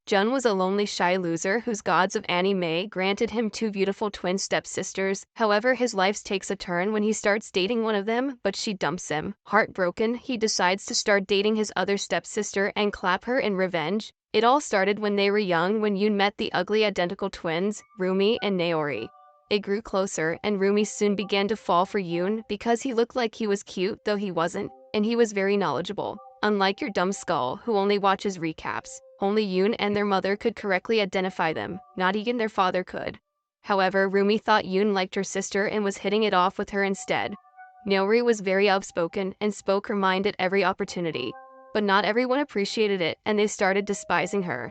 Jun was a lonely, shy loser whose gods of anime granted him two beautiful twin stepsisters. However, his life takes a turn when he starts dating one of them, but she dumps him. Heartbroken, he decides to start dating his other stepsister and clap her in revenge. It all started when they were young, when Yoon met the ugly identical twins, Rumi and Naori. They grew closer, and Rumi soon began to fall for Yoon because he looked like he was cute, though he wasn't, and he was very knowledgeable. Unlike your dumb skull, who only watches recaps, only Yoon and their mother could correctly identify them, not even their father could. However, Rumi thought Yoon liked her sister and was hitting it off with her instead. Naori was very outspoken and spoke her mind at every opportunity, but not everyone appreciated it and they started despising her.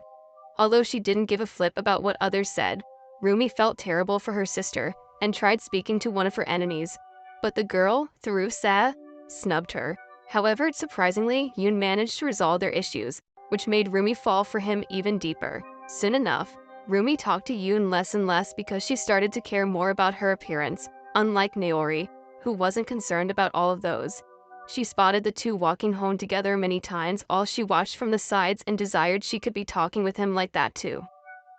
Although she didn't give a flip about what others said, Rumi felt terrible for her sister and tried speaking to one of her enemies, but the girl, through Sa, snubbed her. However, surprisingly, Yoon managed to resolve their issues, which made Rumi fall for him even deeper. Soon enough, Rumi talked to Yoon less and less because she started to care more about her appearance, unlike Naori, who wasn't concerned about all of those. She spotted the two walking home together many times, all she watched from the sides and desired she could be talking with him like that too.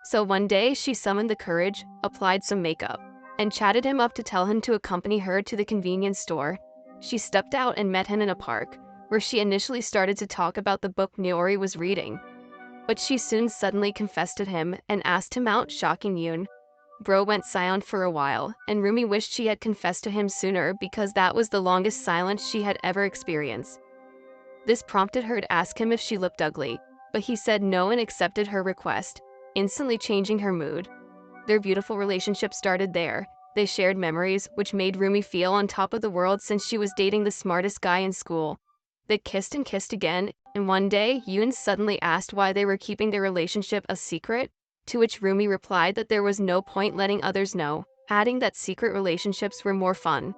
So one day she summoned the courage, applied some makeup, and chatted him up to tell him to accompany her to the convenience store. She stepped out and met him in a park, where she initially started to talk about the book Naori was reading. But she soon suddenly confessed to him and asked him out, shocking Yoon. Bro went silent for a while, and Rumi wished she had confessed to him sooner because that was the longest silence she had ever experienced. This prompted her to ask him if she looked ugly, but he said no and accepted her request, instantly changing her mood. Their beautiful relationship started there. They shared memories, which made Rumi feel on top of the world since she was dating the smartest guy in school. They kissed and kissed again, and one day, Yoon suddenly asked why they were keeping their relationship a secret, to which Rumi replied that there was no point letting others know, adding that secret relationships were more fun.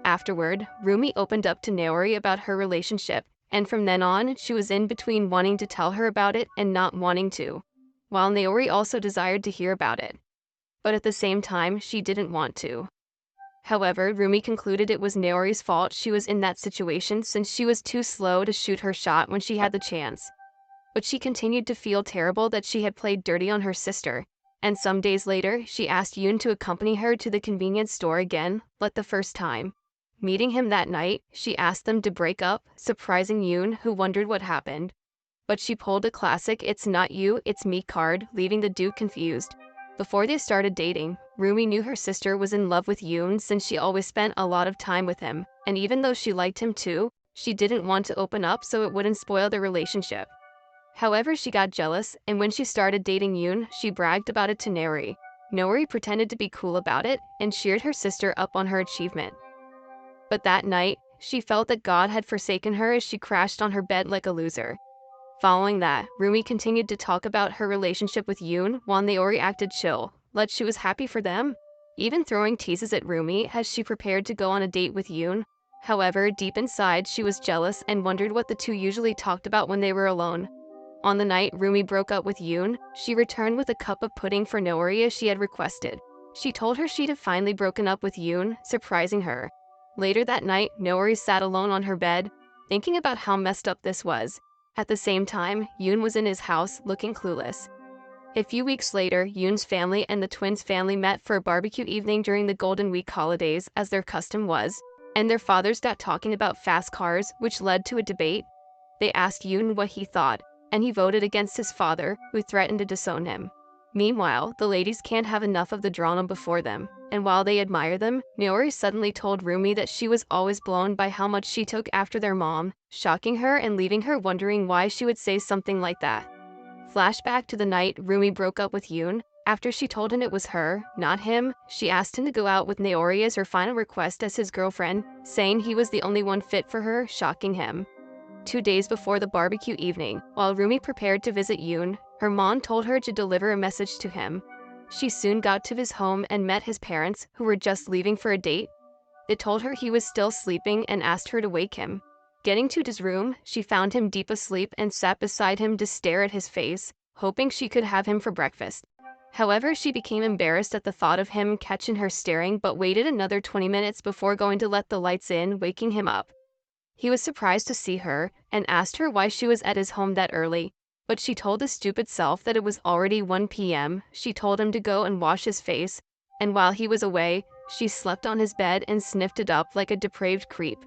Afterward, Rumi opened up to Naori about her relationship, and from then on, she was in between wanting to tell her about it and not wanting to, while Naori also desired to hear about it. But at the same time, she didn't want to. However, Rumi concluded it was Naori's fault she was in that situation since she was too slow to shoot her shot when she had the chance. But she continued to feel terrible that she had played dirty on her sister, and some days later, she asked Yoon to accompany her to the convenience store again, but the first time. Meeting him that night, she asked them to break up, surprising Yoon, who wondered what happened. But she pulled a classic "it's not you, it's me" card, leaving the dude confused. Before they started dating, Rumi knew her sister was in love with Yoon since she always spent a lot of time with him, and even though she liked him too, she didn't want to open up so it wouldn't spoil their relationship. However, she got jealous, and when she started dating Yoon, she bragged about it to Naori. Naori pretended to be cool about it and cheered her sister up on her achievement. But that night, she felt that God had forsaken her as she crashed on her bed like a loser. Following that, Rumi continued to talk about her relationship with Yoon while Naori acted chill, like she was happy for them, even throwing teases at Rumi as she prepared to go on a date with Yoon. However, deep inside, she was jealous and wondered what the two usually talked about when they were alone. On the night Rumi broke up with Yoon, she returned with a cup of pudding for Naori as she had requested. She told her she'd have finally broken up with Yoon, surprising her. Later that night, Naori sat alone on her bed, thinking about how messed up this was. At the same time, Yoon was in his house, looking clueless. A few weeks later, Yoon's family and the twins' family met for a barbecue evening during the Golden Week holidays, as their custom was, and their fathers got talking about fast cars, which led to a debate. They asked Yoon what he thought, and he voted against his father, who threatened to disown him. Meanwhile, the ladies can't have enough of the drama before them, and while they admire them, Naori suddenly told Rumi that she was always blown by how much she took after their mom, shocking her and leaving her wondering why she would say something like that. Flashback to the night Rumi broke up with Yoon. After she told him it was her, not him, she asked him to go out with Naori as her final request as his girlfriend, saying he was the only one fit for her, shocking him. 2 days before the barbecue evening, while Rumi prepared to visit Yoon, her mom told her to deliver a message to him. She soon got to his home and met his parents, who were just leaving for a date. They told her he was still sleeping and asked her to wake him. Getting to his room, she found him deep asleep and sat beside him to stare at his face, hoping she could have him for breakfast. However, she became embarrassed at the thought of him catching her staring but waited another 20 minutes before going to let the lights in, waking him up. He was surprised to see her and asked her why she was at his home that early. But she told his stupid self that it was already 1 p.m. She told him to go and wash his face, and while he was away, she slept on his bed and sniffed it up like a depraved creep.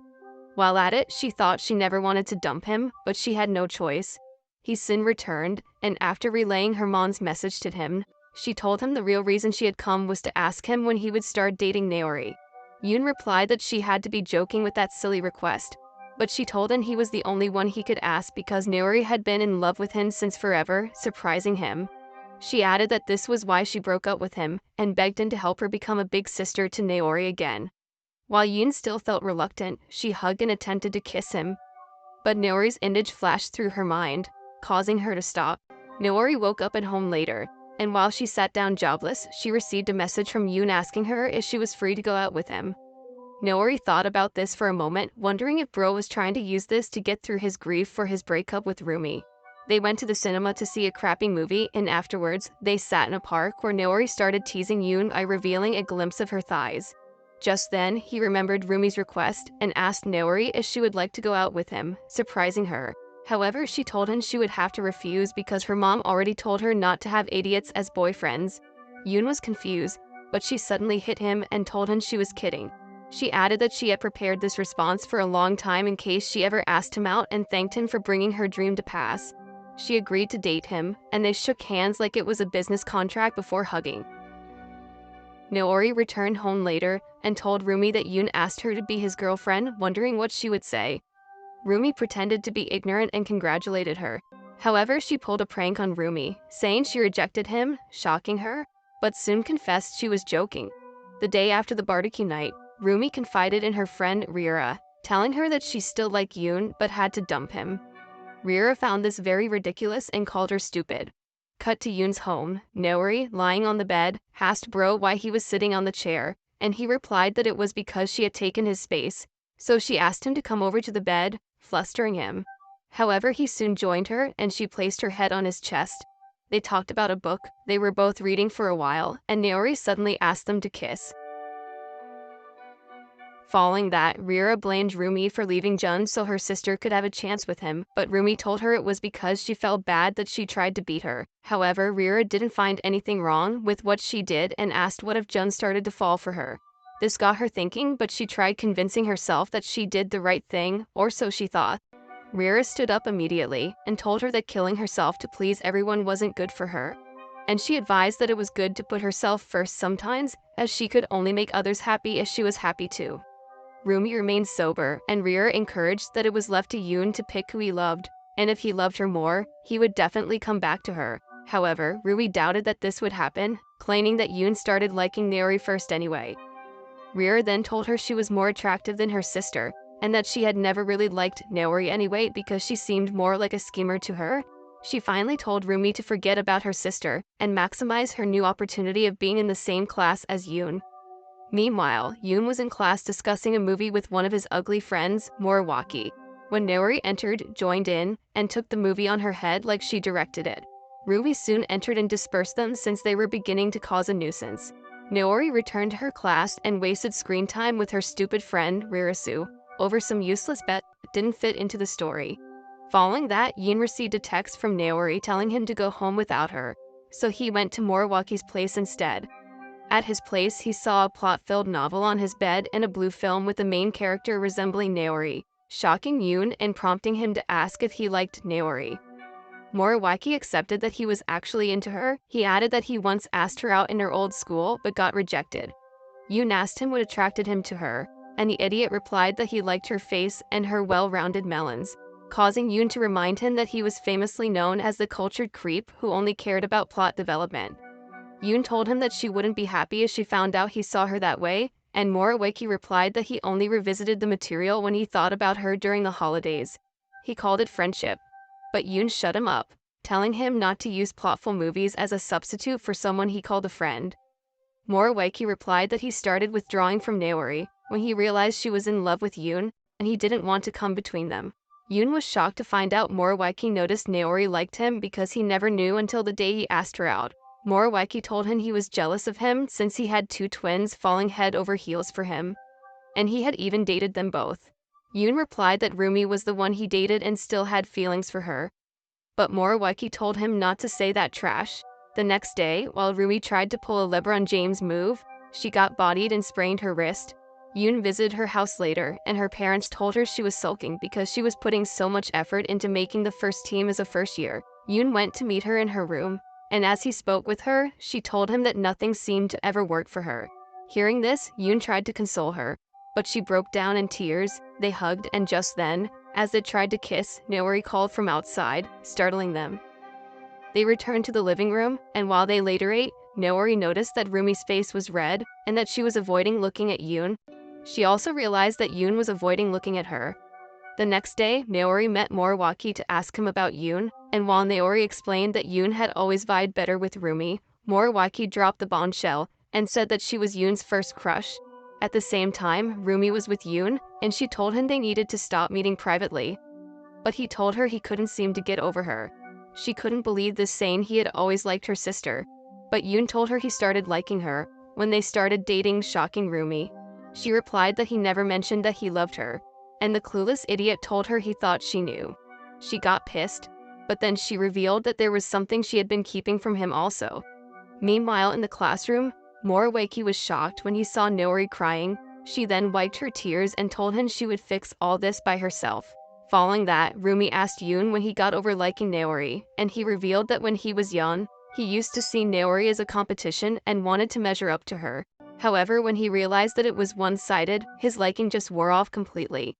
While at it, she thought she never wanted to dump him, but she had no choice. He soon returned, and after relaying her mom's message to him, she told him the real reason she had come was to ask him when he would start dating Naori. Yoon replied that she had to be joking with that silly request, but she told him he was the only one he could ask because Naori had been in love with him since forever, surprising him. She added that this was why she broke up with him, and begged him to help her become a big sister to Naori again. While Yoon still felt reluctant, she hugged and attempted to kiss him, but Naori's image flashed through her mind, causing her to stop. Naori woke up at home later, and while she sat down jobless, she received a message from Yoon asking her if she was free to go out with him. Naori thought about this for a moment, wondering if bro was trying to use this to get through his grief for his breakup with Rumi. They went to the cinema to see a crappy movie, and afterwards, they sat in a park where Naori started teasing Yoon by revealing a glimpse of her thighs. Just then, he remembered Rumi's request and asked Naori if she would like to go out with him, surprising her. However, she told him she would have to refuse because her mom already told her not to have idiots as boyfriends. Yoon was confused, but she suddenly hit him and told him she was kidding. She added that she had prepared this response for a long time in case she ever asked him out and thanked him for bringing her dream to pass. She agreed to date him, and they shook hands like it was a business contract before hugging. Naori returned home later and told Rumi that Yoon asked her to be his girlfriend, wondering what she would say. Rumi pretended to be ignorant and congratulated her. However, she pulled a prank on Rumi, saying she rejected him, shocking her, but soon confessed she was joking. The day after the barbecue night, Rumi confided in her friend Rira, telling her that she still liked Yoon but had to dump him. Rira found this very ridiculous and called her stupid. Cut to Yoon's home. Naori, lying on the bed, asked bro why he was sitting on the chair, and he replied that it was because she had taken his space, so she asked him to come over to the bed, flustering him. However, he soon joined her, and she placed her head on his chest. They talked about a book they were both reading for a while, and Naori suddenly asked them to kiss. Following that, Rira blamed Rumi for leaving Jun so her sister could have a chance with him, but Rumi told her it was because she felt bad that she tried to beat her. However, Rira didn't find anything wrong with what she did and asked what if Jun started to fall for her. This got her thinking, but she tried convincing herself that she did the right thing, or so she thought. Rira stood up immediately and told her that killing herself to please everyone wasn't good for her. And she advised that it was good to put herself first sometimes, as she could only make others happy if she was happy too. Rumi remained sober, and Rira encouraged that it was left to Yoon to pick who he loved, and if he loved her more, he would definitely come back to her. However, Rumi doubted that this would happen, claiming that Yoon started liking Naori first anyway. Rira then told her she was more attractive than her sister, and that she had never really liked Naori anyway because she seemed more like a schemer to her. She finally told Rumi to forget about her sister and maximize her new opportunity of being in the same class as Yoon. Meanwhile, Yoon was in class discussing a movie with one of his ugly friends, Moriwaki. When Naori entered, joined in, and took the movie on her head like she directed it. Rumi soon entered and dispersed them since they were beginning to cause a nuisance. Naori returned to her class and wasted screen time with her stupid friend, Rirasu, over some useless bet that didn't fit into the story. Following that, Yoon received a text from Naori telling him to go home without her, so he went to Moriwaki's place instead. At his place, he saw a plot-filled novel on his bed and a blue film with the main character resembling Naori, shocking Yoon and prompting him to ask if he liked Naori. Moriwaki accepted that he was actually into her. He added that he once asked her out in her old school but got rejected. Yoon asked him what attracted him to her, and the idiot replied that he liked her face and her well-rounded melons, causing Yoon to remind him that he was famously known as the cultured creep who only cared about plot development. Yoon told him that she wouldn't be happy if she found out he saw her that way, and Moriwaki replied that he only revisited the material when he thought about her during the holidays. He called it friendship. But Yoon shut him up, telling him not to use plotful movies as a substitute for someone he called a friend. Moriwaki replied that he started withdrawing from Naori when he realized she was in love with Yoon, and he didn't want to come between them. Yoon was shocked to find out Moriwaki noticed Naori liked him because he never knew until the day he asked her out. Moriwaki told him he was jealous of him since he had two twins falling head over heels for him, and he had even dated them both. Yoon replied that Rumi was the one he dated and still had feelings for her. but Moriwaki told him not to say that trash. The next day, while Rumi tried to pull a LeBron James move, she got bodied and sprained her wrist. Yoon visited her house later, and her parents told her she was sulking because she was putting so much effort into making the first team as a first year. Yoon went to meet her in her room, and as he spoke with her, she told him that nothing seemed to ever work for her. Hearing this, Yoon tried to console her, but she broke down in tears. They hugged, and just then, as they tried to kiss, Naori called from outside, startling them. They returned to the living room, and while they later ate, Naori noticed that Rumi's face was red and that she was avoiding looking at Yoon. She also realized that Yoon was avoiding looking at her. The next day, Naori met Moriwaki to ask him about Yoon, and while Naori explained that Yoon had always vibed better with Rumi, Moriwaki dropped the bombshell and said that she was Yoon's first crush. At the same time, Rumi was with Yoon, and she told him they needed to stop meeting privately. But he told her he couldn't seem to get over her. She couldn't believe this, saying he had always liked her sister. But Yoon told her he started liking her when they started dating, shocking Rumi. She replied that he never mentioned that he loved her, and the clueless idiot told her he thought she knew. She got pissed, but then she revealed that there was something she had been keeping from him also. Meanwhile, in the classroom, Moriwaki was shocked when he saw Naori crying. She then wiped her tears and told him she would fix all this by herself. Following that, Rumi asked Yoon when he got over liking Naori, and he revealed that when he was young, he used to see Naori as a competition and wanted to measure up to her. However, when he realized that it was one-sided, his liking just wore off completely.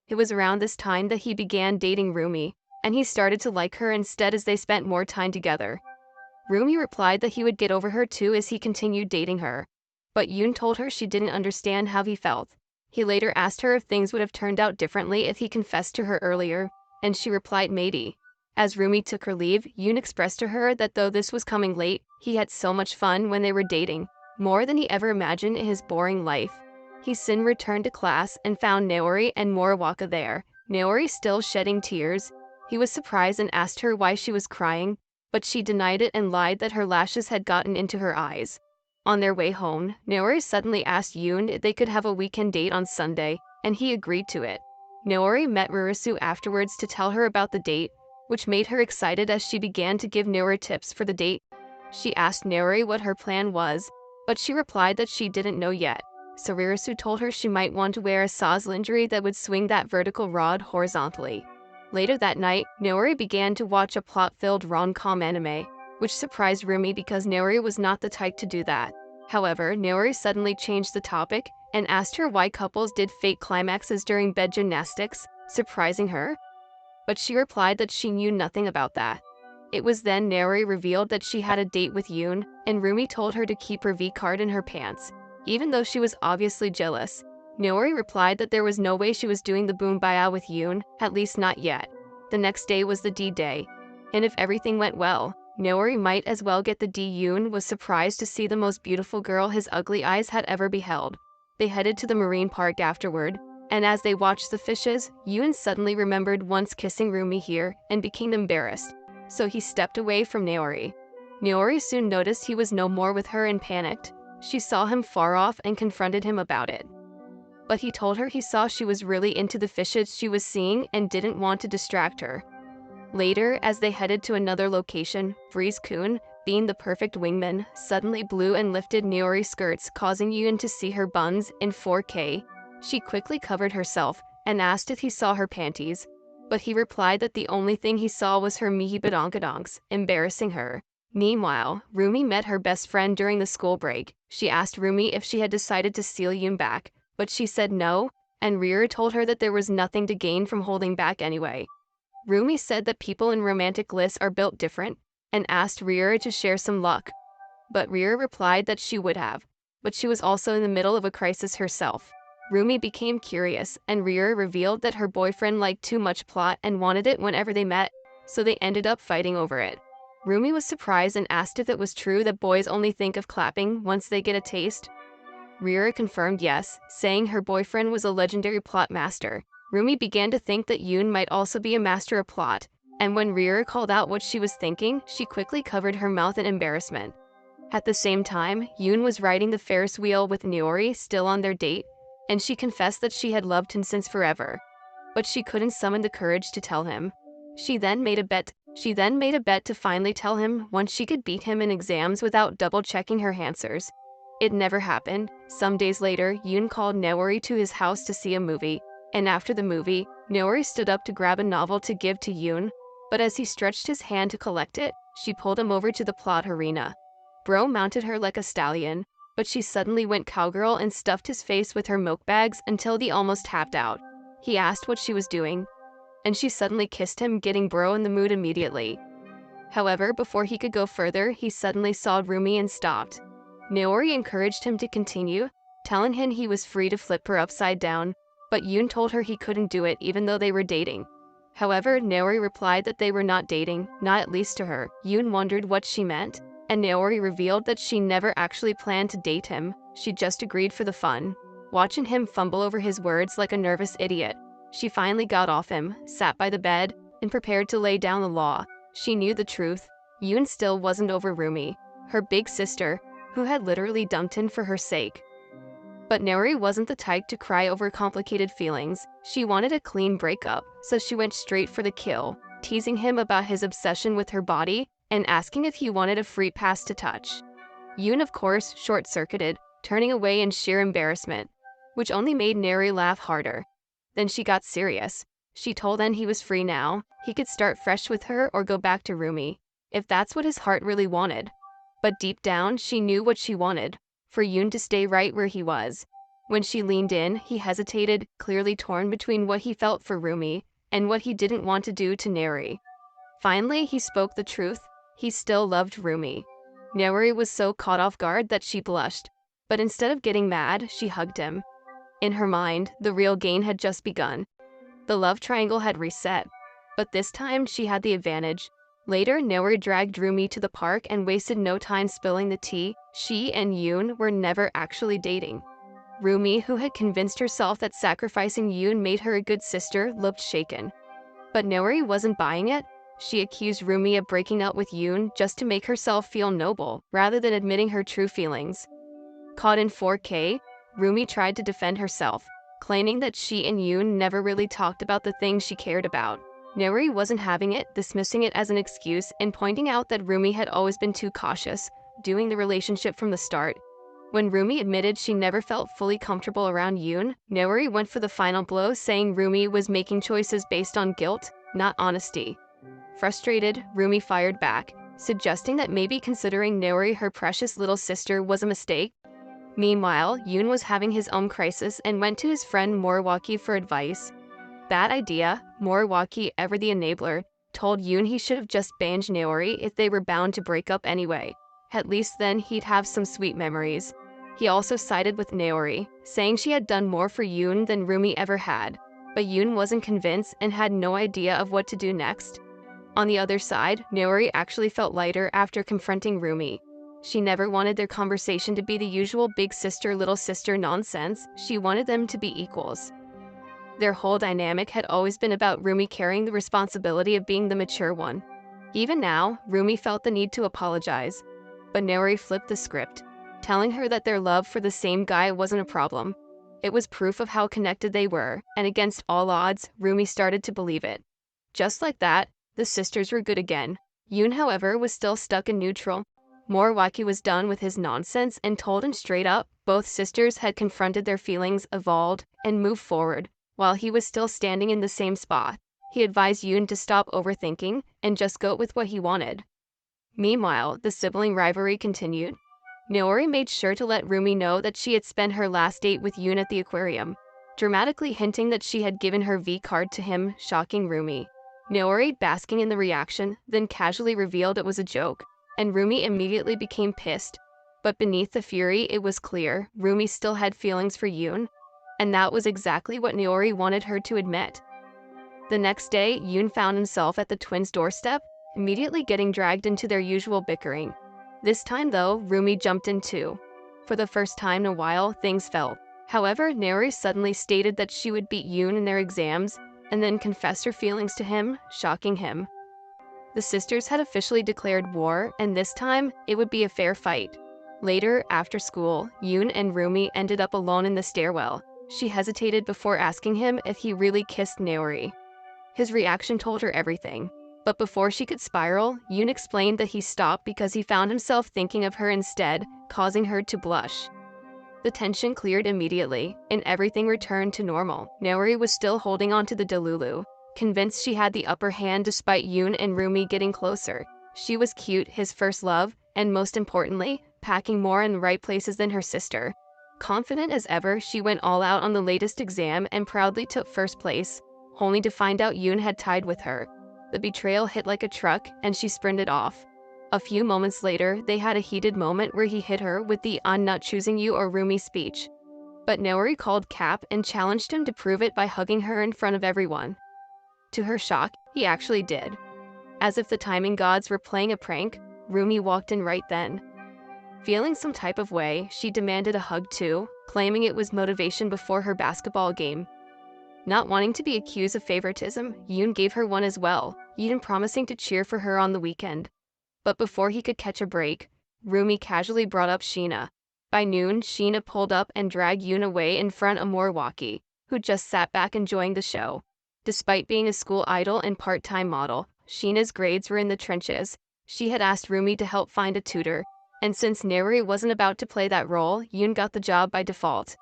It was around this time that he began dating Rumi, and he started to like her instead as they spent more time together. Rumi replied that he would get over her too as he continued dating her. But Yoon told her she didn't understand how he felt. He later asked her if things would have turned out differently if he confessed to her earlier, and she replied maybe. As Rumi took her leave, Yoon expressed to her that though this was coming late, he had so much fun when they were dating, more than he ever imagined in his boring life. He soon returned to class and found Naori and Moriwaki there. Naori still shedding tears. He was surprised and asked her why she was crying, but she denied it and lied that her lashes had gotten into her eyes. On their way home, Naori suddenly asked Yoon if they could have a weekend date on Sunday, and he agreed to it. Naori met Rurisu afterwards to tell her about the date, which made her excited as she began to give Naori tips for the date. She asked Naori what her plan was, but she replied that she didn't know yet. So Rurisu told her she might want to wear a saz lingerie that would swing that vertical rod horizontally. Later that night, Naori began to watch a plot-filled rom-com anime, which surprised Rumi because Naori was not the type to do that. However, Naori suddenly changed the topic and asked her why couples did fake climaxes during bed gymnastics, surprising her. But she replied that she knew nothing about that. It was then Naori revealed that she had a date with Yoon, and Rumi told her to keep her V-card in her pants, even though she was obviously jealous. Naori replied that there was no way she was doing the boombaya with Yoon, at least not yet. The next day was the D-Day, and if everything went well, Naori might as well get the D. Yoon was surprised to see the most beautiful girl his ugly eyes had ever beheld. They headed to the marine park afterward, and as they watched the fishes, Yoon suddenly remembered once kissing Rumi here and became embarrassed, so he stepped away from Naori. Naori soon noticed he was no more with her and panicked. She saw him far off and confronted him about it. But he told her he saw she was really into the fishes she was seeing and didn't want to distract her. Later, as they headed to another location, Breeze-kun, being the perfect wingman, suddenly blew and lifted Naori's skirts, causing Yoon to see her buns in 4K. She quickly covered herself and asked if he saw her panties, but he replied that the only thing he saw was her mihi-badonkadonks, embarrassing her. Meanwhile, Rumi met her best friend during the school break. She asked Rumi if she had decided to steal Yoon back, but she said no, and Rira told her that there was nothing to gain from holding back anyway. Rumi said that people in romantic lists are built different, and asked Rira to share some luck. But Rira replied that she would have, but she was also in the middle of a crisis herself. Rumi became curious, and Rira revealed that her boyfriend liked too much plot and wanted it whenever they met, so they ended up fighting over it. Rumi was surprised and asked if it was true that boys only think of clapping once they get a taste. Rira confirmed yes, saying her boyfriend was a legendary plot master. Rumi began to think that Yoon might also be a master of plot, and when Rira called out what she was thinking, she quickly covered her mouth in embarrassment. At the same time, Yoon was riding the Ferris wheel with Naori, still on their date, and she confessed that she had loved him since forever. But she couldn't summon the courage to tell him. She then made a bet She then made a bet to finally tell him once she could beat him in exams without double-checking her answers. It never happened. Some days later, Yoon called Naori to his house to see a movie, and after the movie, Naori stood up to grab a novel to give to Yoon, but as he stretched his hand to collect it, she pulled him over to the plot arena. Bro mounted her like a stallion, but she suddenly went cowgirl and stuffed his face with her milk bags until he almost tapped out. He asked what she was doing, and she suddenly kissed him, getting Bro in the mood immediately. However, before he could go further, he suddenly saw Rumi and stopped. Naori encouraged him to continue, telling him he was free to flip her upside down, but Yoon told her he couldn't do it even though they were dating. However, Naori replied that they were not dating, not at least to her. Yoon wondered what she meant, and Naori revealed that she never actually planned to date him, she just agreed for the fun. Watching him fumble over his words like a nervous idiot, she finally got off him, sat by the bed, and prepared to lay down the law. She knew the truth. Yoon still wasn't over Rumi, her big sister, who had literally dumped him for her sake. But Naori wasn't the type to cry over complicated feelings. She wanted a clean breakup, so she went straight for the kill, teasing him about his obsession with her body and asking if he wanted a free pass to touch. Yoon, of course, short-circuited, turning away in sheer embarrassment, which only made Naori laugh harder. Then she got serious. She told him he was free now, he could start fresh with her or go back to Rumi, if that's what his heart really wanted. But deep down, she knew what she wanted, for Yoon to stay right where he was. When she leaned in, he hesitated, clearly torn between what he felt for Rumi and what he didn't want to do to Naori. Finally, he spoke the truth. He still loved Rumi. Naori was so caught off guard that she blushed, but instead of getting mad, she hugged him. In her mind, the real game had just begun. The love triangle had reset, but this time she had the advantage. Later, Naori dragged Rumi to the park and wasted no time spilling the tea. She and Yoon were never actually dating. Rumi, who had convinced herself that sacrificing Yoon made her a good sister, looked shaken. But Naori wasn't buying it. She accused Rumi of breaking up with Yoon just to make herself feel noble, rather than admitting her true feelings. Caught in 4K, Rumi tried to defend herself, claiming that she and Yoon never really talked about the things she cared about. Naori wasn't having it, dismissing it as an excuse and pointing out that Rumi had always been too cautious, doing the relationship from the start. When Rumi admitted she never felt fully comfortable around Yoon, Naori went for the final blow, saying Rumi was making choices based on guilt, not honesty. Frustrated, Rumi fired back, suggesting that maybe considering Naori her precious little sister was a mistake. Meanwhile, Yoon was having his own crisis and went to his friend Moriwaki for advice. Bad idea. Moriwaki, ever the enabler, told Yoon he should have just banged Naori if they were bound to break up anyway. At least then he'd have some sweet memories. He also sided with Naori, saying she had done more for Yoon than Rumi ever had. But Yoon wasn't convinced and had no idea of what to do next. On the other side, Naori actually felt lighter after confronting Rumi. She never wanted their conversation to be the usual big sister little sister nonsense. She wanted them to be equals. Their whole dynamic had always been about Rumi carrying the responsibility of being the mature one. Even now, Rumi felt the need to apologize. But Naori flipped the script, telling her that their love for the same guy wasn't a problem. It was proof of how connected they were, and against all odds, Rumi started to believe it. Just like that, the sisters were good again. Yoon, however, was still stuck in neutral. Moriwaki was done with his nonsense and told him straight up both sisters had confronted their feelings, evolved, and moved forward. While he was still standing in the same spot, he advised Yoon to stop overthinking and just go with what he wanted. Meanwhile, the sibling rivalry continued. Naori made sure to let Rumi know that she had spent her last date with Yoon at the aquarium, dramatically hinting that she had given her V card to him, shocking Rumi. Naori, basking in the reaction, then casually revealed it was a joke, and Rumi immediately became pissed. But beneath the fury, it was clear Rumi still had feelings for Yoon, and that was exactly what Naori wanted her to admit. The next day, Yoon found himself at the twins' doorstep, immediately getting dragged into their usual bickering. This time though, Rumi jumped in too. For the first time in a while, things fell. However, Naori suddenly stated that she would beat Yoon in their exams, and then confessed her feelings to him, shocking him. The sisters had officially declared war, and this time, it would be a fair fight. Later, after school, Yoon and Rumi ended up alone in the stairwell. She hesitated before asking him if he really kissed Naori. His reaction told her everything. But before she could spiral, Yoon explained that he stopped because he found himself thinking of her instead, causing her to blush. The tension cleared immediately, and everything returned to normal. Naori was still holding on to the Delulu, convinced she had the upper hand despite Yoon and Rumi getting closer. She was cute, his first love, and most importantly, packing more in the right places than her sister. Confident as ever, she went all out on the latest exam and proudly took first place, only to find out Yoon had tied with her. The betrayal hit like a truck, and she sprinted off. A few moments later, they had a heated moment where he hit her with the "I'm not choosing you" or Rumi speech. But Naori called Cap and challenged him to prove it by hugging her in front of everyone. To her shock, he actually did. As if the timing gods were playing a prank, Rumi walked in right then. Feeling some type of way, she demanded a hug too, claiming it was motivation before her basketball game. Not wanting to be accused of favoritism, Yoon gave her one as well, even promising to cheer for her on the weekend. But before he could catch a break, Rumi casually brought up Sheena. By noon, Sheena pulled up and dragged Yoon away in front of Morwaki, who just sat back enjoying the show. Despite being a school idol and part-time model, Sheena's grades were in the trenches. She had asked Rumi to help find a tutor, and since Naori wasn't about to play that role, Yoon got the job by default.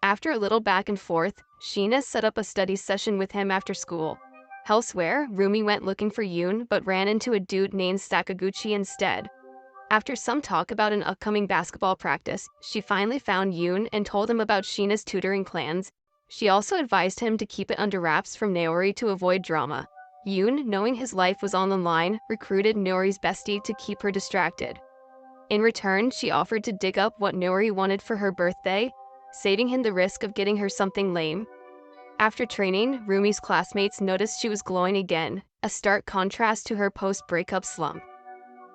After a little back and forth, Sheena set up a study session with him after school. Elsewhere, Rumi went looking for Yoon but ran into a dude named Sakaguchi instead. After some talk about an upcoming basketball practice, she finally found Yoon and told him about Sheena's tutoring plans. She also advised him to keep it under wraps from Naori to avoid drama. Yoon, knowing his life was on the line, recruited Naori's bestie to keep her distracted. In return, she offered to dig up what Naori wanted for her birthday, saving him the risk of getting her something lame. After training, Rumi's classmates noticed she was glowing again, a stark contrast to her post-breakup slump.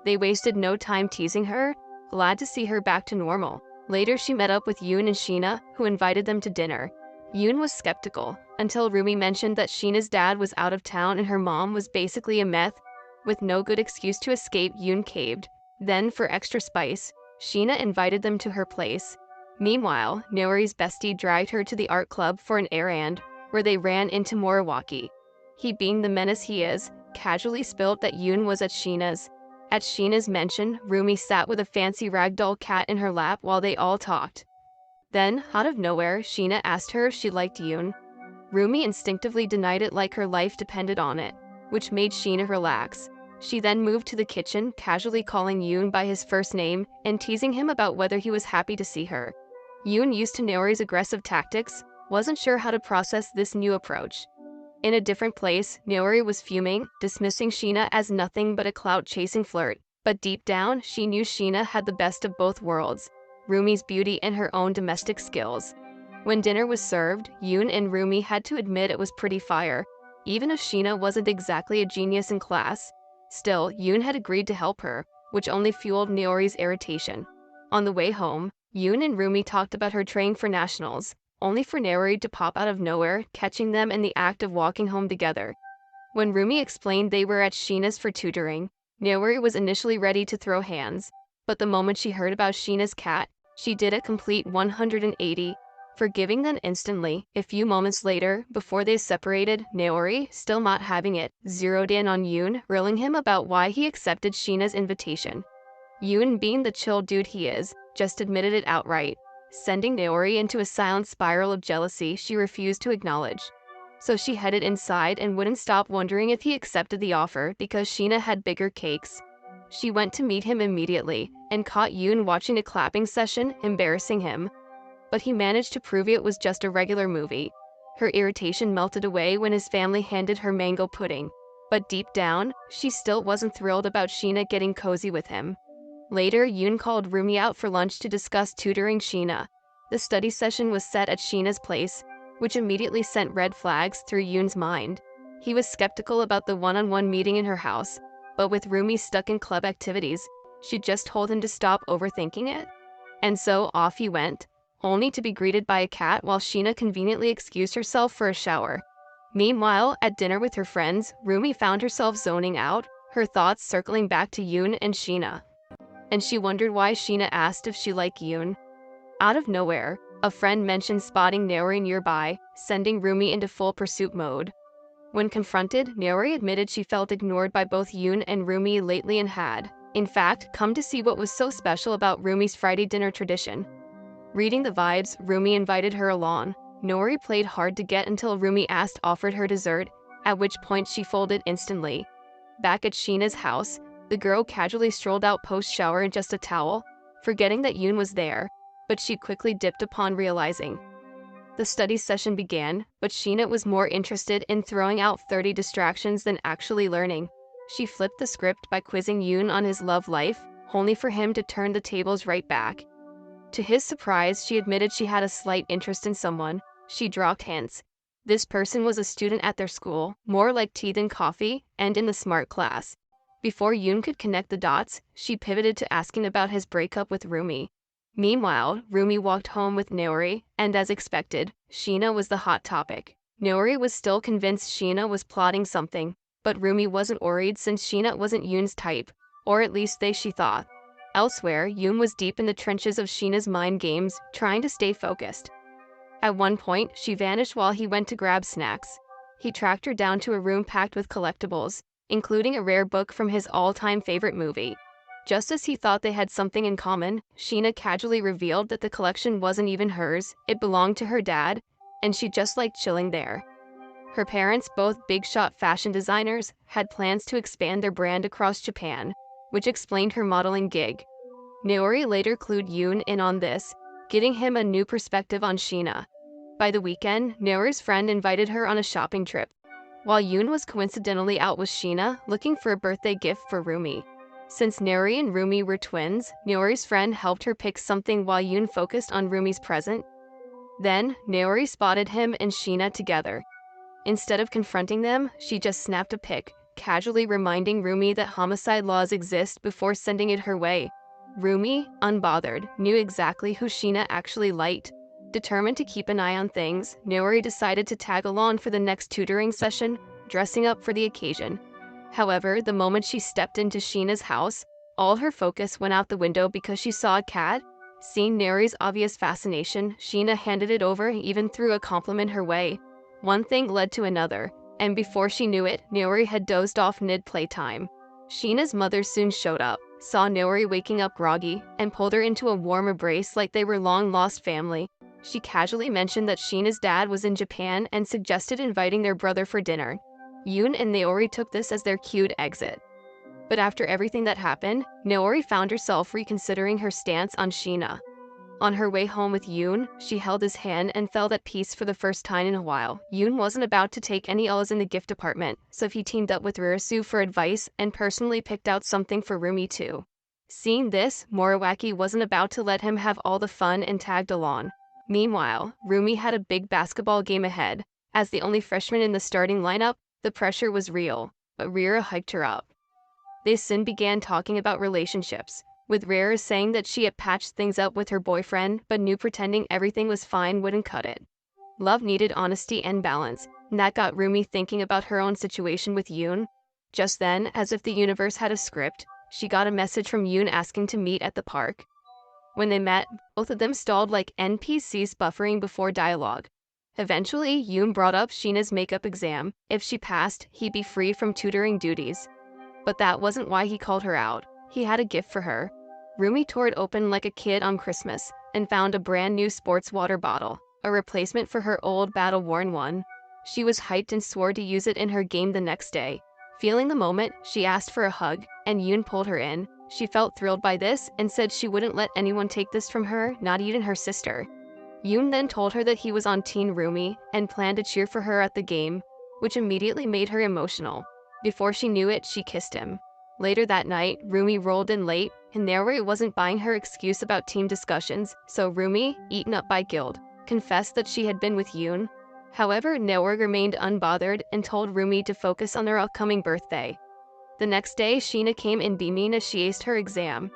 They wasted no time teasing her, glad to see her back to normal. Later, she met up with Yoon and Sheena, who invited them to dinner. Yoon was skeptical, until Rumi mentioned that Sheena's dad was out of town and her mom was basically a meth. With no good excuse to escape, Yoon caved. Then, for extra spice, Sheena invited them to her place. Meanwhile, Naori's bestie dragged her to the art club for an errand, where they ran into Moriwaki. He, being the menace he is, casually spilled that Yoon was at Sheena's. At Sheena's mention, Rumi sat with a fancy ragdoll cat in her lap while they all talked. Then, out of nowhere, Sheena asked her if she liked Yoon. Rumi instinctively denied it like her life depended on it, which made Sheena relax. She then moved to the kitchen, casually calling Yoon by his first name and teasing him about whether he was happy to see her. Yoon, used to Naori's aggressive tactics, wasn't sure how to process this new approach. In a different place, Naori was fuming, dismissing Sheena as nothing but a clout-chasing flirt. But deep down, she knew Sheena had the best of both worlds, Rumi's beauty and her own domestic skills. When dinner was served, Yoon and Rumi had to admit it was pretty fire. Even if Sheena wasn't exactly a genius in class, still, Yoon had agreed to help her, which only fueled Naori's irritation. On the way home, Yoon and Rumi talked about her training for nationals, only for Naori to pop out of nowhere, catching them in the act of walking home together. When Rumi explained they were at Sheena's for tutoring, Naori was initially ready to throw hands, but the moment she heard about Sheena's cat, she did a complete 180, forgiving them instantly. A few moments later, before they separated, Naori, still not having it, zeroed in on Yoon, grilling him about why he accepted Sheena's invitation. Yoon, being the chill dude he is, just admitted it outright, sending Naori into a silent spiral of jealousy she refused to acknowledge. So she headed inside and wouldn't stop wondering if he accepted the offer because Sheena had bigger cakes. She went to meet him immediately and caught Yoon watching a clapping session, embarrassing him. But he managed to prove it was just a regular movie. Her irritation melted away when his family handed her mango pudding. But deep down, she still wasn't thrilled about Sheena getting cozy with him. Later, Yoon called Rumi out for lunch to discuss tutoring Sheena. The study session was set at Sheena's place, which immediately sent red flags through Yoon's mind. He was skeptical about the one-on-one meeting in her house, but with Rumi stuck in club activities, she just told him to stop overthinking it. And so off he went, only to be greeted by a cat while Sheena conveniently excused herself for a shower. Meanwhile, at dinner with her friends, Rumi found herself zoning out, her thoughts circling back to Yoon and Sheena. And she wondered why Sheena asked if she liked Yoon. Out of nowhere, a friend mentioned spotting Naori nearby, sending Rumi into full pursuit mode. When confronted, Naori admitted she felt ignored by both Yoon and Rumi lately and had, in fact, come to see what was so special about Rumi's Friday dinner tradition. Reading the vibes, Rumi invited her along. Naori played hard to get until Rumi offered her dessert, at which point she folded instantly. Back at Sheena's house, the girl casually strolled out post-shower in just a towel, forgetting that Yoon was there, but she quickly dipped upon realizing. The study session began, but Sheena was more interested in throwing out 30 distractions than actually learning. She flipped the script by quizzing Yoon on his love life, only for him to turn the tables right back. To his surprise, she admitted she had a slight interest in someone. She dropped hints. This person was a student at their school, more like tea than coffee, and in the smart class. Before Yoon could connect the dots, she pivoted to asking about his breakup with Rumi. Meanwhile, Rumi walked home with Naori, and as expected, Sheena was the hot topic. Naori was still convinced Sheena was plotting something, but Rumi wasn't worried since Sheena wasn't Yoon's type, or at least she thought. Elsewhere, Yoon was deep in the trenches of Sheena's mind games, trying to stay focused. At one point, she vanished while he went to grab snacks. He tracked her down to a room packed with collectibles, including a rare book from his all-time favorite movie. Just as he thought they had something in common, Sheena casually revealed that the collection wasn't even hers, it belonged to her dad, and she just liked chilling there. Her parents, both big-shot fashion designers, had plans to expand their brand across Japan, which explained her modeling gig. Naori later clued Yoon in on this, giving him a new perspective on Sheena. By the weekend, Naori's friend invited her on a shopping trip, while Yoon was coincidentally out with Sheena, looking for a birthday gift for Rumi. Since Naori and Rumi were twins, Naori's friend helped her pick something while Yoon focused on Rumi's present. Then, Naori spotted him and Sheena together. Instead of confronting them, she just snapped a pic, casually reminding Rumi that homicide laws exist before sending it her way. Rumi, unbothered, knew exactly who Sheena actually liked. Determined to keep an eye on things, Naori decided to tag along for the next tutoring session, dressing up for the occasion. However, the moment she stepped into Sheena's house, all her focus went out the window because she saw a cat. Seeing Naori's obvious fascination, Sheena handed it over and even threw a compliment her way. One thing led to another, and before she knew it, Naori had dozed off mid-playtime. Sheena's mother soon showed up, saw Naori waking up groggy, and pulled her into a warm embrace like they were long-lost family. She casually mentioned that Sheena's dad was in Japan and suggested inviting their brother for dinner. Yoon and Naori took this as their cued exit. But after everything that happened, Naori found herself reconsidering her stance on Sheena. On her way home with Yoon, she held his hand and felt at peace for the first time in a while. Yoon wasn't about to take any L's in the gift department, so he teamed up with Ririsu for advice and personally picked out something for Rumi too. Seeing this, Moriwaki wasn't about to let him have all the fun and tagged along. Meanwhile, Rumi had a big basketball game ahead. As the only freshman in the starting lineup, the pressure was real, but Rira hyped her up. They soon began talking about relationships, with Rira saying that she had patched things up with her boyfriend but knew pretending everything was fine wouldn't cut it. Love needed honesty and balance, and that got Rumi thinking about her own situation with Yoon. Just then, as if the universe had a script, she got a message from Yoon asking to meet at the park. When they met, both of them stalled like NPCs buffering before dialogue. Eventually, Yoon brought up Sheena's makeup exam. If she passed, he'd be free from tutoring duties. But that wasn't why he called her out. He had a gift for her. Rumi tore it open like a kid on Christmas and found a brand new sports water bottle, a replacement for her old battle-worn one. She was hyped and swore to use it in her game the next day. Feeling the moment, she asked for a hug, and Yoon pulled her in. She felt thrilled by this and said she wouldn't let anyone take this from her, not even her sister. Yoon then told her that he was on Team Rumi and planned to cheer for her at the game, which immediately made her emotional. Before she knew it, she kissed him. Later that night, Rumi rolled in late, and Naori wasn't buying her excuse about team discussions, so Rumi, eaten up by guilt, confessed that she had been with Yoon. However, Naori remained unbothered and told Rumi to focus on their upcoming birthday. The next day, Sheena came in beaming as she aced her exam.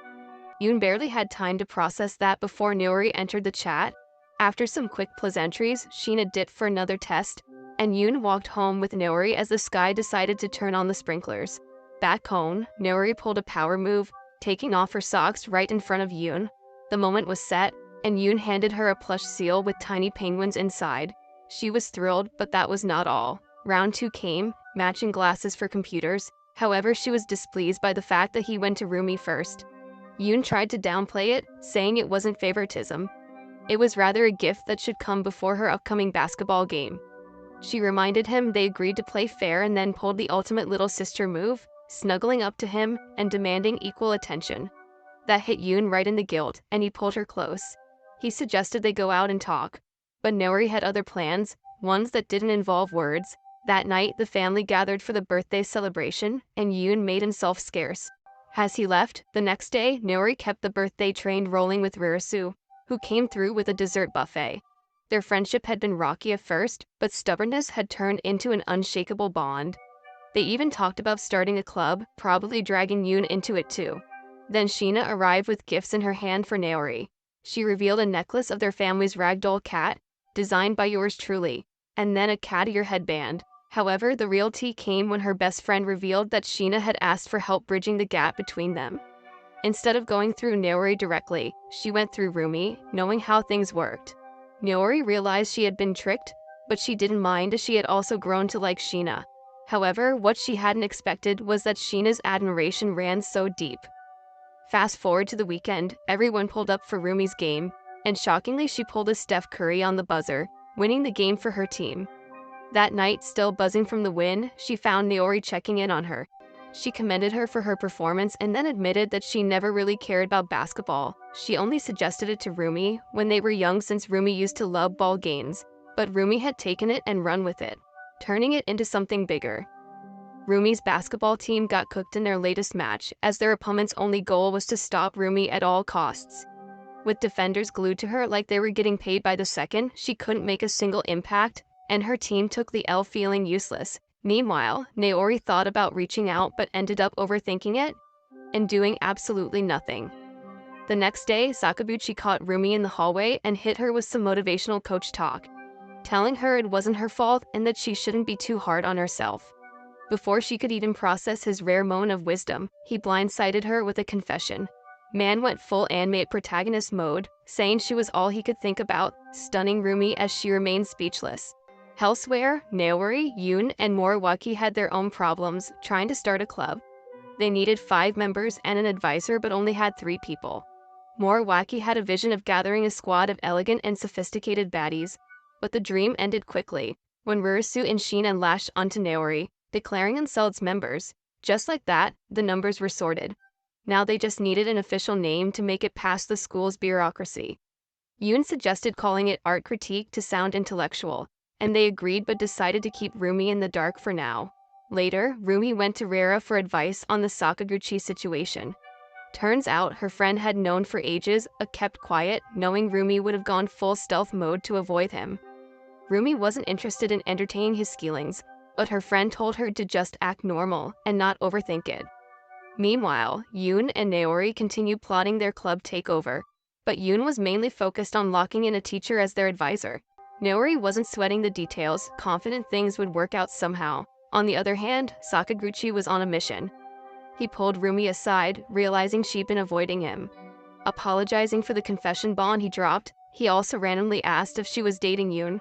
Yoon barely had time to process that before Naori entered the chat. After some quick pleasantries, Sheena dipped for another test, and Yoon walked home with Naori as the sky decided to turn on the sprinklers. Back home, Naori pulled a power move, taking off her socks right in front of Yoon. The moment was set, and Yoon handed her a plush seal with tiny penguins inside. She was thrilled, but that was not all. Round 2 came, matching glasses for computers. However, she was displeased by the fact that he went to Rumi first. Yoon tried to downplay it, saying it wasn't favoritism. It was rather a gift that should come before her upcoming basketball game. She reminded him they agreed to play fair and then pulled the ultimate little sister move, snuggling up to him and demanding equal attention. That hit Yoon right in the guilt, and he pulled her close. He suggested they go out and talk. But Nori had other plans, ones that didn't involve words. That night, the family gathered for the birthday celebration, and Yoon made himself scarce. As he left, the next day, Nori kept the birthday train rolling with Ririsu, who came through with a dessert buffet. Their friendship had been rocky at first, but stubbornness had turned into an unshakable bond. They even talked about starting a club, probably dragging Yoon into it too. Then Sheena arrived with gifts in her hand for Naori. She revealed a necklace of their family's ragdoll cat, designed by yours truly, and then a cat ear headband. However, the real tea came when her best friend revealed that Sheena had asked for help bridging the gap between them. Instead of going through Naori directly, she went through Rumi, knowing how things worked. Naori realized she had been tricked, but she didn't mind as she had also grown to like Sheena. However, what she hadn't expected was that Sheena's admiration ran so deep. Fast forward to the weekend, everyone pulled up for Rumi's game, and shockingly she pulled a Steph Curry on the buzzer, winning the game for her team. That night, still buzzing from the win, she found Naori checking in on her. She commended her for her performance and then admitted that she never really cared about basketball. She only suggested it to Rumi when they were young since Rumi used to love ball games, but Rumi had taken it and run with it, turning it into something bigger. Rumi's basketball team got cooked in their latest match, as their opponent's only goal was to stop Rumi at all costs. With defenders glued to her like they were getting paid by the second, she couldn't make a single impact, and her team took the L feeling useless. Meanwhile, Naori thought about reaching out but ended up overthinking it and doing absolutely nothing. The next day, Sakaguchi caught Rumi in the hallway and hit her with some motivational coach talk, telling her it wasn't her fault and that she shouldn't be too hard on herself. Before she could even process his rare moment of wisdom, he blindsided her with a confession. Man went full anime protagonist mode, saying she was all he could think about, stunning Rumi as she remained speechless. Elsewhere, Naori, Yoon, and Moriwaki had their own problems trying to start a club. They needed 5 members and an advisor but only had 3 people. Moriwaki had a vision of gathering a squad of elegant and sophisticated baddies, but the dream ended quickly when Ririsu and Sheena lashed onto Naori, declaring themselves members. Just like that, the numbers were sorted. Now they just needed an official name to make it past the school's bureaucracy. Yoon suggested calling it Art Critique to sound intellectual, and they agreed but decided to keep Rumi in the dark for now. Later, Rumi went to Rera for advice on the Sakaguchi situation. Turns out her friend had known for ages, kept quiet, knowing Rumi would have gone full stealth mode to avoid him. Rumi wasn't interested in entertaining his feelings, but her friend told her to just act normal and not overthink it. Meanwhile, Yoon and Naori continued plotting their club takeover, but Yoon was mainly focused on locking in a teacher as their advisor. Naori wasn't sweating the details, confident things would work out somehow. On the other hand, Sakaguchi was on a mission. He pulled Rumi aside, realizing she'd been avoiding him. Apologizing for the confession bomb he dropped, he also randomly asked if she was dating Yoon.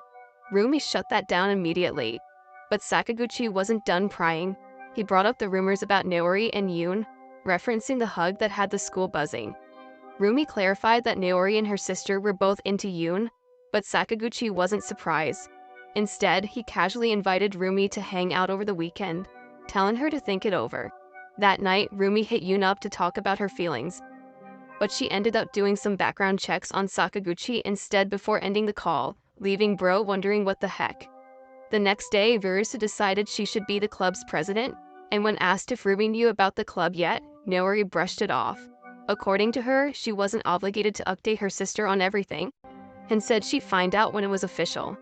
Rumi shut that down immediately. But Sakaguchi wasn't done prying. He brought up the rumors about Naori and Yoon, referencing the hug that had the school buzzing. Rumi clarified that Naori and her sister were both into Yoon, but Sakaguchi wasn't surprised. Instead, he casually invited Rumi to hang out over the weekend, telling her to think it over. That night, Rumi hit Yoon up to talk about her feelings, but she ended up doing some background checks on Sakaguchi instead before ending the call, leaving Bro wondering what the heck. The next day, Ririsu decided she should be the club's president, and when asked if Rumi knew about the club yet, Naori brushed it off. According to her, she wasn't obligated to update her sister on everything, and said she'd find out when it was official.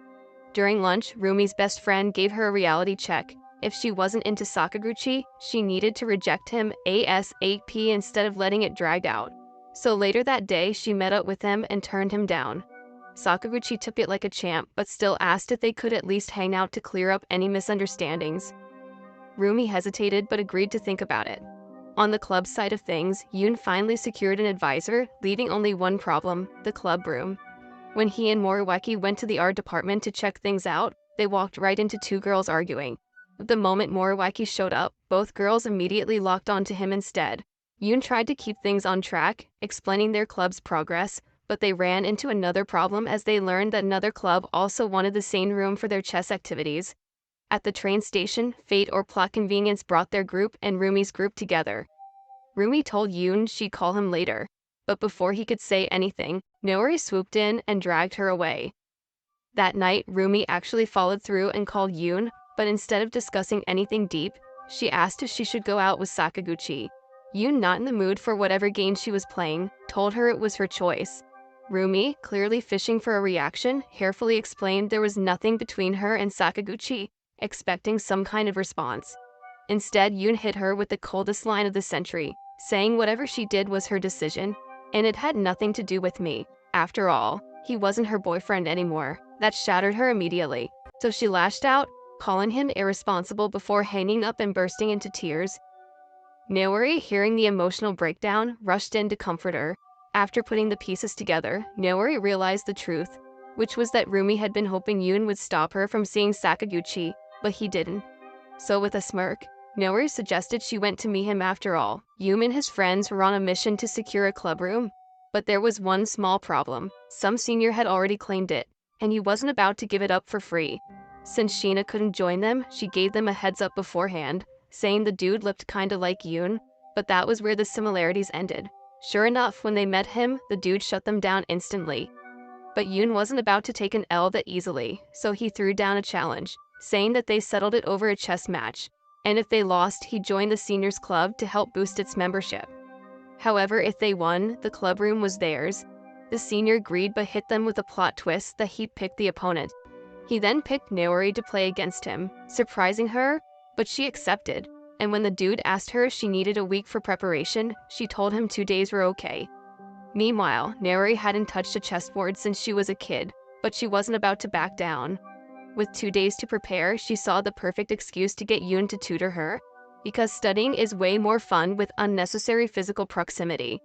During lunch, Rumi's best friend gave her a reality check. If she wasn't into Sakaguchi, she needed to reject him ASAP instead of letting it drag out. So later that day, she met up with him and turned him down. Sakaguchi took it like a champ, but still asked if they could at least hang out to clear up any misunderstandings. Rumi hesitated but agreed to think about it. On the club side of things, Yoon finally secured an advisor, leaving only one problem: the club room. When he and Moriwaki went to the art department to check things out, they walked right into two girls arguing. The moment Moriwaki showed up, both girls immediately locked onto him instead. Yoon tried to keep things on track, explaining their club's progress, but they ran into another problem as they learned that another club also wanted the same room for their chess activities. At the train station, fate or plot convenience brought their group and Rumi's group together. Rumi told Yoon she'd call him later, but before he could say anything, Noori swooped in and dragged her away. That night, Rumi actually followed through and called Yoon, but instead of discussing anything deep, she asked if she should go out with Sakaguchi. Yoon, not in the mood for whatever game she was playing, told her it was her choice. Rumi, clearly fishing for a reaction, carefully explained there was nothing between her and Sakaguchi, expecting some kind of response. Instead, Yoon hit her with the coldest line of the century, saying whatever she did was her decision, and it had nothing to do with me. After all, he wasn't her boyfriend anymore. That shattered her immediately. So she lashed out, calling him irresponsible before hanging up and bursting into tears. Naori, hearing the emotional breakdown, rushed in to comfort her. After putting the pieces together, Naori realized the truth, which was that Rumi had been hoping Yoon would stop her from seeing Sakaguchi, but he didn't. So with a smirk, Naori suggested she went to meet him after all. Yoon and his friends were on a mission to secure a club room. But there was one small problem. Some senior had already claimed it, and he wasn't about to give it up for free. Since Sheena couldn't join them, she gave them a heads up beforehand, saying the dude looked kinda like Yoon, but that was where the similarities ended. Sure enough, when they met him, the dude shut them down instantly. But Yoon wasn't about to take an L that easily, so he threw down a challenge, saying that they settled it over a chess match, and if they lost, he'd join the seniors club to help boost its membership. However, if they won, the club room was theirs. The senior agreed but hit them with a plot twist that he'd pick the opponent. He then picked Naori to play against him, surprising her, but she accepted, and when the dude asked her if she needed a week for preparation, she told him 2 days were okay. Meanwhile, Naori hadn't touched a chessboard since she was a kid, but she wasn't about to back down. With 2 days to prepare, she saw the perfect excuse to get Yoon to tutor her, because studying is way more fun with unnecessary physical proximity.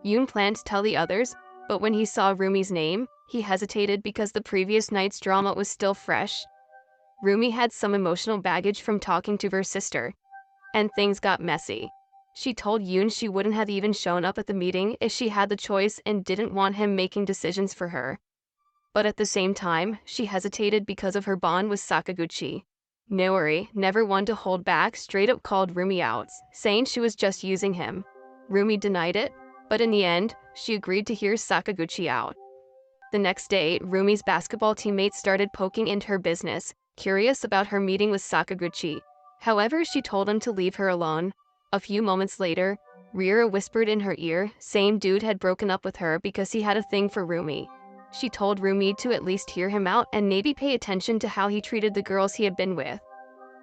Yoon planned to tell the others, but when he saw Rumi's name, he hesitated because the previous night's drama was still fresh. Rumi had some emotional baggage from talking to her sister, and things got messy. She told Yoon she wouldn't have even shown up at the meeting if she had the choice and didn't want him making decisions for her. But at the same time, she hesitated because of her bond with Sakaguchi. Naori, never one to hold back, straight up called Rumi out, saying she was just using him. Rumi denied it, but in the end, she agreed to hear Sakaguchi out. The next day, Rumi's basketball teammates started poking into her business, curious about her meeting with Sakaguchi. However, she told him to leave her alone. A few moments later, Rira whispered in her ear, same dude had broken up with her because he had a thing for Rumi. She told Rumi to at least hear him out and maybe pay attention to how he treated the girls he had been with.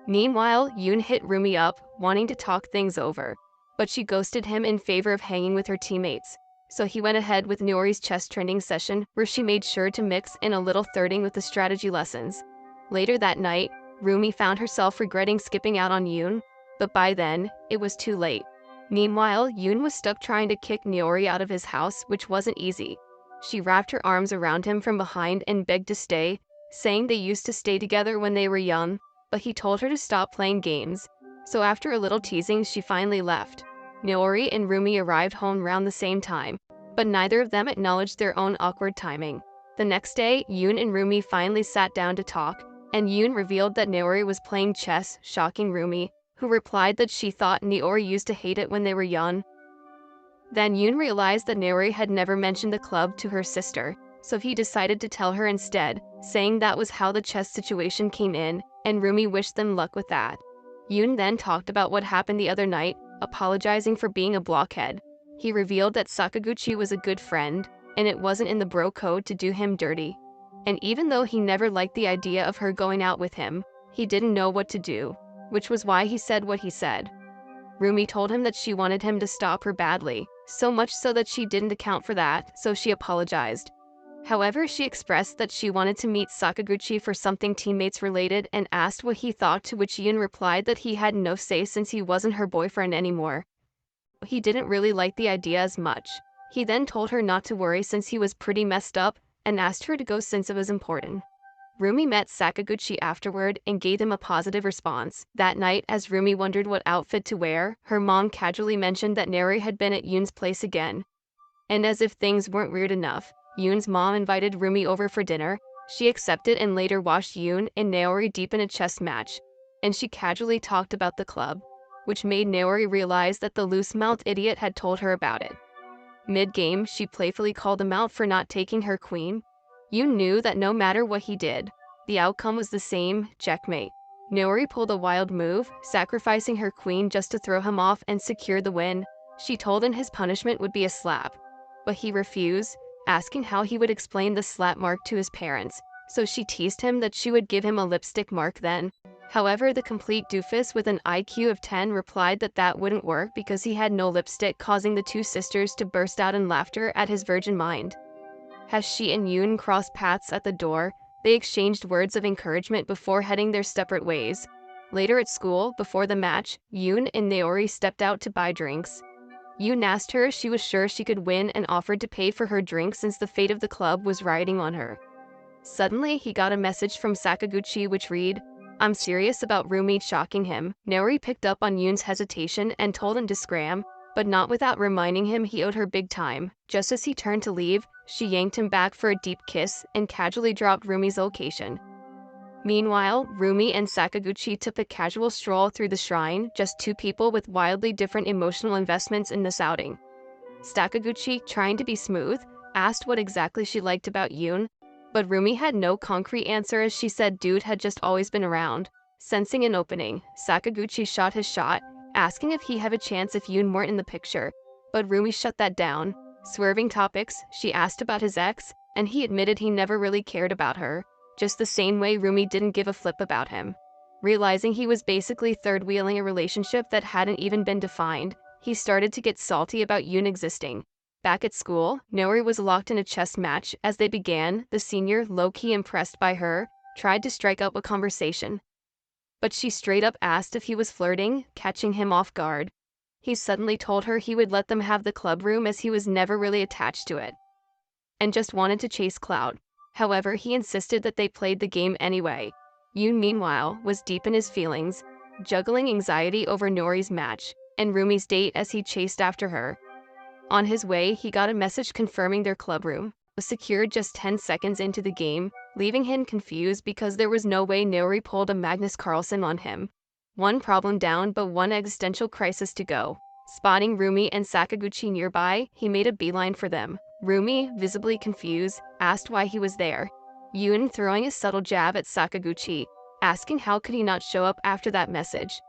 Meanwhile, Yoon hit Rumi up, wanting to talk things over, but she ghosted him in favor of hanging with her teammates. So he went ahead with Nori's chess training session, where she made sure to mix in a little flirting with the strategy lessons. Later that night, Rumi found herself regretting skipping out on Yoon, but by then, it was too late. Meanwhile, Yoon was stuck trying to kick Naori out of his house, which wasn't easy. She wrapped her arms around him from behind and begged to stay, saying they used to stay together when they were young, but he told her to stop playing games. So after a little teasing, she finally left. Naori and Rumi arrived home around the same time, but neither of them acknowledged their own awkward timing. The next day, Yoon and Rumi finally sat down to talk, and Yoon revealed that Naori was playing chess, shocking Rumi, who replied that she thought Naori used to hate it when they were young. Then Yoon realized that Naori had never mentioned the club to her sister, so he decided to tell her instead, saying that was how the chess situation came in, and Rumi wished them luck with that. Yoon then talked about what happened the other night, apologizing for being a blockhead. He revealed that Sakaguchi was a good friend, and it wasn't in the bro code to do him dirty. And even though he never liked the idea of her going out with him, he didn't know what to do, which was why he said what he said. Rumi told him that she wanted him to stop her badly, so much so that she didn't account for that, so she apologized. However, she expressed that she wanted to meet Sakaguchi for something teammates related and asked what he thought, to which Yoon replied that he had no say since he wasn't her boyfriend anymore. He didn't really like the idea as much. He then told her not to worry since he was pretty messed up and asked her to go since it was important. Rumi met Sakaguchi afterward and gave him a positive response. That night, as Rumi wondered what outfit to wear, her mom casually mentioned that Naori had been at Yoon's place again. And as if things weren't weird enough, Yoon's mom invited Rumi over for dinner. She accepted and later watched Yoon and Naori deep in a chess match. And she casually talked about the club, which made Naori realize that the loose-mouthed idiot had told her about it. Mid-game, she playfully called him out for not taking her queen. Yoon knew that no matter what he did, the outcome was the same, checkmate. Naori pulled a wild move, sacrificing her queen just to throw him off and secure the win. She told him his punishment would be a slap, but he refused, asking how he would explain the slap mark to his parents, so she teased him that she would give him a lipstick mark then. However, the complete doofus with an IQ of 10 replied that that wouldn't work because he had no lipstick, causing the two sisters to burst out in laughter at his virgin mind. As she and Yoon crossed paths at the door, they exchanged words of encouragement before heading their separate ways. Later at school, before the match, Yoon and Naori stepped out to buy drinks. Yoon asked her if she was sure she could win and offered to pay for her drink since the fate of the club was riding on her. Suddenly, he got a message from Sakaguchi which read, "I'm serious about Rumi shocking him." Naori picked up on Yoon's hesitation and told him to scram, but not without reminding him he owed her big time. Just as he turned to leave, she yanked him back for a deep kiss and casually dropped Rumi's location. Meanwhile, Rumi and Sakaguchi took a casual stroll through the shrine, just two people with wildly different emotional investments in this outing. Sakaguchi, trying to be smooth, asked what exactly she liked about Yoon, but Rumi had no concrete answer as she said dude had just always been around. Sensing an opening, Sakaguchi shot his shot, asking if he had a chance if Yoon weren't in the picture, but Rumi shut that down. Swerving topics, she asked about his ex, and he admitted he never really cared about her, just the same way Rumi didn't give a flip about him. Realizing he was basically third-wheeling a relationship that hadn't even been defined, he started to get salty about Yoon existing. Back at school, Naori was locked in a chess match. As they began, the senior, low-key impressed by her, tried to strike up a conversation. But she straight up asked if he was flirting, catching him off guard. He suddenly told her he would let them have the club room as he was never really attached to it, and just wanted to chase clout. However, he insisted that they played the game anyway. Yoon, meanwhile, was deep in his feelings, juggling anxiety over Nori's match and Rumi's date as he chased after her. On his way, he got a message confirming their club room was secured just 10 seconds into the game, leaving him confused because there was no way Naori pulled a Magnus Carlsen on him. One problem down, but one existential crisis to go. Spotting Rumi and Sakaguchi nearby, he made a beeline for them. Rumi, visibly confused, asked why he was there. Yoon throwing a subtle jab at Sakaguchi, asking how could he not show up after that message.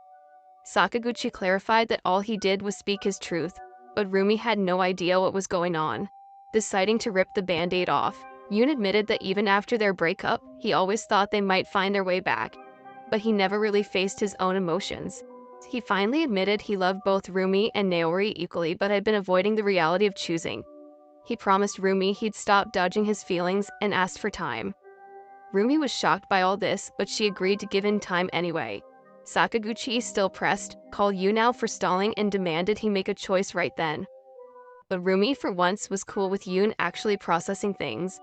Sakaguchi clarified that all he did was speak his truth, but Rumi had no idea what was going on. Deciding to rip the band-aid off, Yoon admitted that even after their breakup, he always thought they might find their way back, but he never really faced his own emotions. He finally admitted he loved both Rumi and Naori equally but had been avoiding the reality of choosing. He promised Rumi he'd stop dodging his feelings and asked for time. Rumi was shocked by all this, but she agreed to give him time anyway. Sakaguchi, still pressed, called Yoon out for stalling and demanded he make a choice right then. But Rumi, for once, was cool with Yoon actually processing things.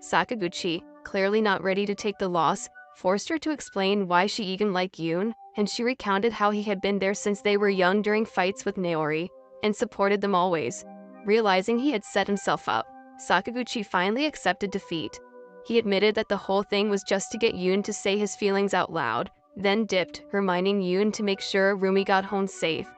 Sakaguchi, clearly not ready to take the loss, forced her to explain why she even liked Yoon, and she recounted how he had been there since they were young during fights with Naori, and supported them always. Realizing he had set himself up, Sakaguchi finally accepted defeat. He admitted that the whole thing was just to get Yoon to say his feelings out loud, then dipped, reminding Yoon to make sure Rumi got home safe.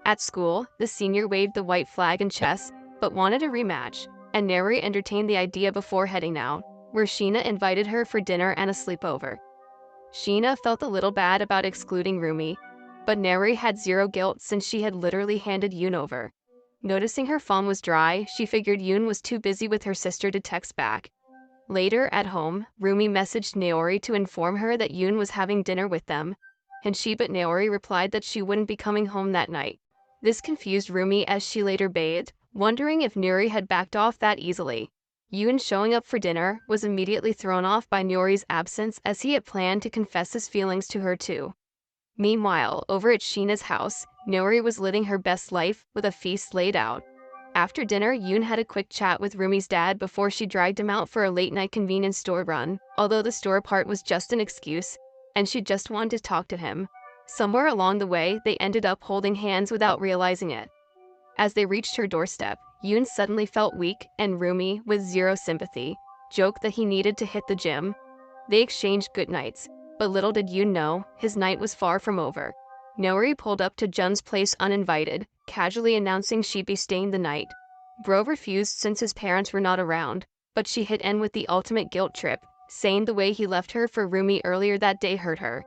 At school, the senior waved the white flag in chess, but wanted a rematch, and Naori entertained the idea before heading out, where Sheena invited her for dinner and a sleepover. Sheena felt a little bad about excluding Rumi, but Naori had zero guilt since she had literally handed Yoon over. Noticing her phone was dry, she figured Yoon was too busy with her sister to text back. Later, at home, Rumi messaged Naori to inform her that Yoon was having dinner with them, and but Naori replied that she wouldn't be coming home that night. This confused Rumi as she later bathed, wondering if Naori had backed off that easily. Yoon showing up for dinner was immediately thrown off by Naori's absence as he had planned to confess his feelings to her too. Meanwhile, over at Sheena's house, Naori was living her best life with a feast laid out. After dinner, Yoon had a quick chat with Rumi's dad before she dragged him out for a late-night convenience store run, although the store part was just an excuse, and she just wanted to talk to him. Somewhere along the way, they ended up holding hands without realizing it. As they reached her doorstep, Yoon suddenly felt weak, and Rumi, with zero sympathy, joked that he needed to hit the gym. They exchanged goodnights, but little did Yoon know, his night was far from over. Noori pulled up to Jun's place uninvited, casually announcing she'd be staying the night. Bro refused since his parents were not around, but she hit in with the ultimate guilt trip, saying the way he left her for Rumi earlier that day hurt her.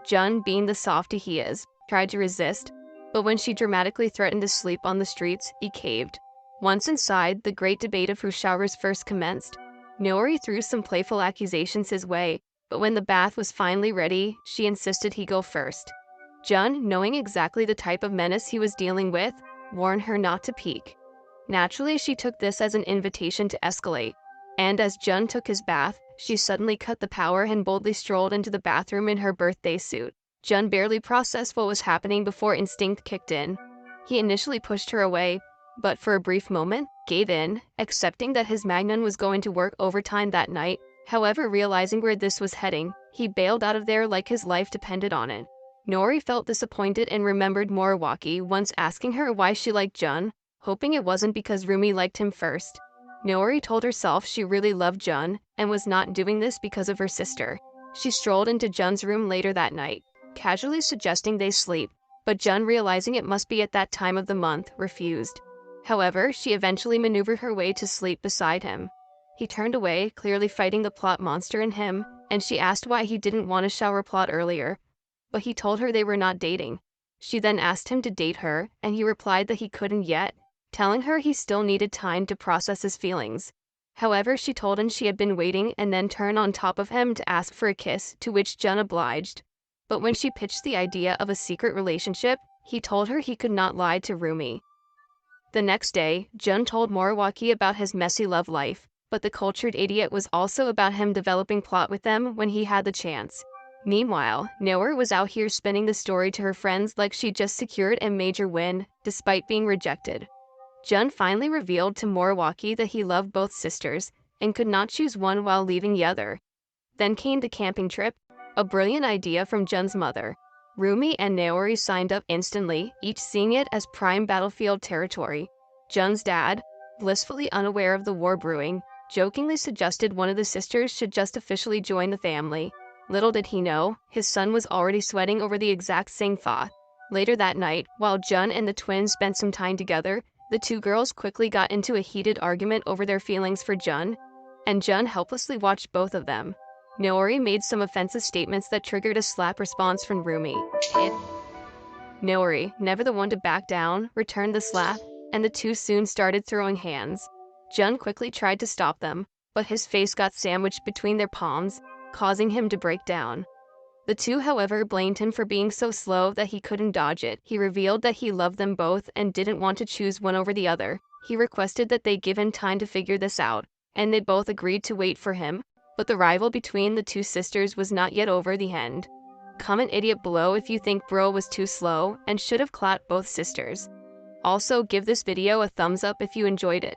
Jun, being the softy he is, tried to resist, but when she dramatically threatened to sleep on the streets, he caved. Once inside, the great debate of who showers first commenced. Noori threw some playful accusations his way, but when the bath was finally ready, she insisted he go first. Jun, knowing exactly the type of menace he was dealing with, warned her not to peek. Naturally, she took this as an invitation to escalate, and as Jun took his bath, she suddenly cut the power and boldly strolled into the bathroom in her birthday suit. Jun barely processed what was happening before instinct kicked in. He initially pushed her away, but for a brief moment, gave in, accepting that his Magnon was going to work overtime that night. However, realizing where this was heading, he bailed out of there like his life depended on it. Noori felt disappointed and remembered Moriwaki once asking her why she liked Jun, hoping it wasn't because Rumi liked him first. Noori told herself she really loved Jun and was not doing this because of her sister. She strolled into Jun's room later that night, casually suggesting they sleep, but Jun, realizing it must be at that time of the month, refused. However, she eventually maneuvered her way to sleep beside him. He turned away, clearly fighting the plot monster in him, and she asked why he didn't want to shower plot earlier, but he told her they were not dating. She then asked him to date her, and he replied that he couldn't yet, telling her he still needed time to process his feelings. However, she told him she had been waiting and then turned on top of him to ask for a kiss, to which Jun obliged. But when she pitched the idea of a secret relationship, he told her he could not lie to Rumi. The next day, Jun told Moriwaki about his messy love life, but the cultured idiot was also about him developing plot with them when he had the chance. Meanwhile, Noor was out here spinning the story to her friends like she just secured a major win, despite being rejected. Jun finally revealed to Moriwaki that he loved both sisters, and could not choose one while leaving the other. Then came the camping trip, a brilliant idea from Jun's mother. Rumi and Naori signed up instantly, each seeing it as prime battlefield territory. Jun's dad, blissfully unaware of the war brewing, jokingly suggested one of the sisters should just officially join the family. Little did he know, his son was already sweating over the exact same thought. Later that night, while Jun and the twins spent some time together, the two girls quickly got into a heated argument over their feelings for Jun, and Jun helplessly watched both of them. Noori made some offensive statements that triggered a slap response from Rumi. Noori, never the one to back down, returned the slap, and the two soon started throwing hands. Jun quickly tried to stop them, but his face got sandwiched between their palms, causing him to break down. The two, however, blamed him for being so slow that he couldn't dodge it. He revealed that he loved them both and didn't want to choose one over the other. He requested that they give him time to figure this out, and they both agreed to wait for him, but the rival between the two sisters was not yet over the end. Comment idiot below if you think bro was too slow and should have clapped both sisters. Also, give this video a thumbs up if you enjoyed it.